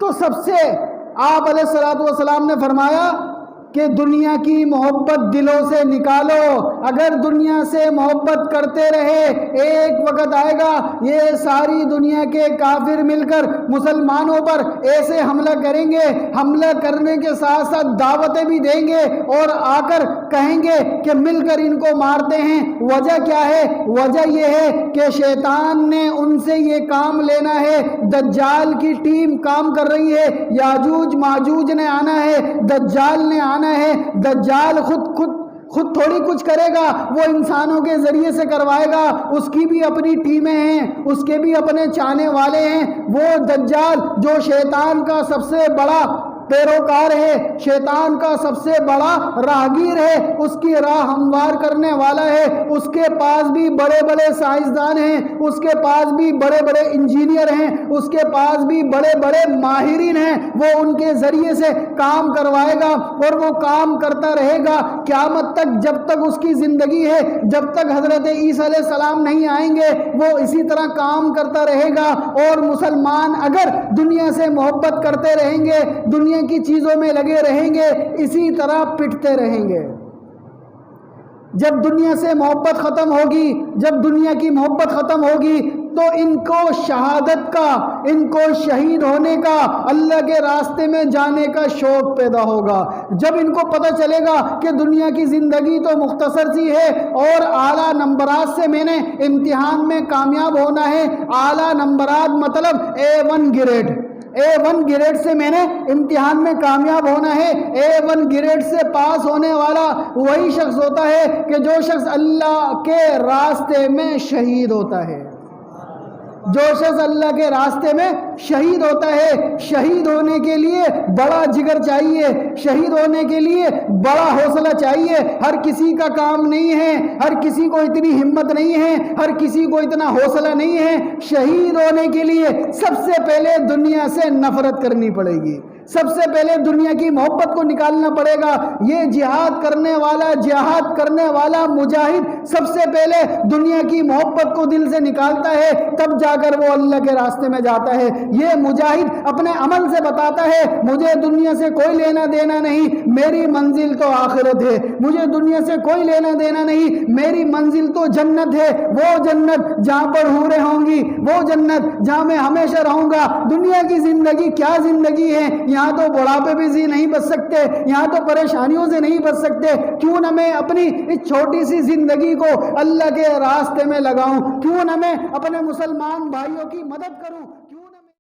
تو سب سے آپ علیہ الصلوۃ والسلام نے فرمایا کہ دنیا کی محبت دلوں سے نکالو. اگر دنیا سے محبت کرتے رہے ایک وقت آئے گا یہ ساری دنیا کے کافر مل کر مسلمانوں پر ایسے حملہ کریں گے، حملہ کرنے کے ساتھ ساتھ دعوتیں بھی دیں گے اور آ کر کہیں گے کہ مل کر ان کو مارتے ہیں. وجہ کیا ہے؟ وجہ یہ ہے کہ شیطان نے ان سے یہ کام لینا ہے. دجال کی ٹیم کام کر رہی ہے، یاجوج ماجوج نے آنا ہے، دجال نے آنا ہے. دجال خود تھوڑی کچھ کرے گا، وہ انسانوں کے ذریعے سے کروائے گا. اس کی بھی اپنی ٹیمیں ہیں، اس کے بھی اپنے چاہنے والے ہیں. وہ دجال جو شیطان کا سب سے بڑا پیروکار ہے، شیطان کا سب سے بڑا راہگیر ہے، اس کی راہ ہموار کرنے والا ہے. اس کے پاس بھی بڑے بڑے سائنسدان ہیں، اس کے پاس بھی بڑے بڑے انجینئر ہیں، اس کے پاس بھی بڑے بڑے ماہرین ہیں. وہ ان کے ذریعے سے کام کروائے گا اور وہ کام کرتا رہے گا قیامت تک. جب تک اس کی زندگی ہے، جب تک حضرت عیسیٰ علیہ السلام نہیں آئیں گے وہ اسی طرح کام کرتا رہے گا. اور مسلمان اگر دنیا سے محبت کرتے رہیں گے، دنیا کی چیزوں میں لگے رہیں گے، اسی طرح پٹتے رہیں گے. جب دنیا سے محبت ختم ہوگی، جب دنیا کی محبت ختم ہوگی تو ان کو شہادت کا، ان کو شہید ہونے کا، اللہ کے راستے میں جانے کا شوق پیدا ہوگا. جب ان کو پتہ چلے گا کہ دنیا کی زندگی تو مختصر سی ہے اور اعلیٰ نمبرات سے میں نے امتحان میں کامیاب ہونا ہے. اعلیٰ نمبرات مطلب A1 گریڈ، A1 گریڈ سے میں نے امتحان میں کامیاب ہونا ہے. A1 گریڈ سے پاس ہونے والا وہی شخص ہوتا ہے کہ جو شخص اللہ کے راستے میں شہید ہوتا ہے. جو شخص اللہ کے راستے میں شہید ہوتا ہے. شہید ہونے کے لیے بڑا جگر چاہیے، شہید ہونے کے لیے بڑا حوصلہ چاہیے. ہر کسی کا کام نہیں ہے، ہر کسی کو اتنی ہمت نہیں ہے، ہر کسی کو اتنا حوصلہ نہیں ہے. شہید ہونے کے لیے سب سے پہلے دنیا سے نفرت کرنی پڑے گی، سب سے پہلے دنیا کی محبت کو نکالنا پڑے گا. یہ جہاد کرنے والا مجاہد سب سے پہلے دنیا کی محبت کو دل سے نکالتا ہے، تب جا کر وہ اللہ کے راستے میں جاتا ہے. یہ مجاہد اپنے عمل سے بتاتا ہے مجھے دنیا سے کوئی لینا دینا نہیں، میری منزل تو آخرت ہے. مجھے دنیا سے کوئی لینا دینا نہیں، میری منزل تو جنت ہے. وہ جنت جہاں پر حوریں ہوں گی، وہ جنت جہاں میں ہمیشہ رہوں گا. دنیا کی زندگی کیا زندگی ہے؟ یہاں تو بڑھاپے بھی سے نہیں بچ سکتے، یہاں تو پریشانیوں سے نہیں بچ سکتے. کیوں نہ میں اپنی اس چھوٹی سی زندگی کو اللہ کے راستے میں لگاؤں؟ کیوں نہ میں اپنے مسلمان بھائیوں کی مدد کروں؟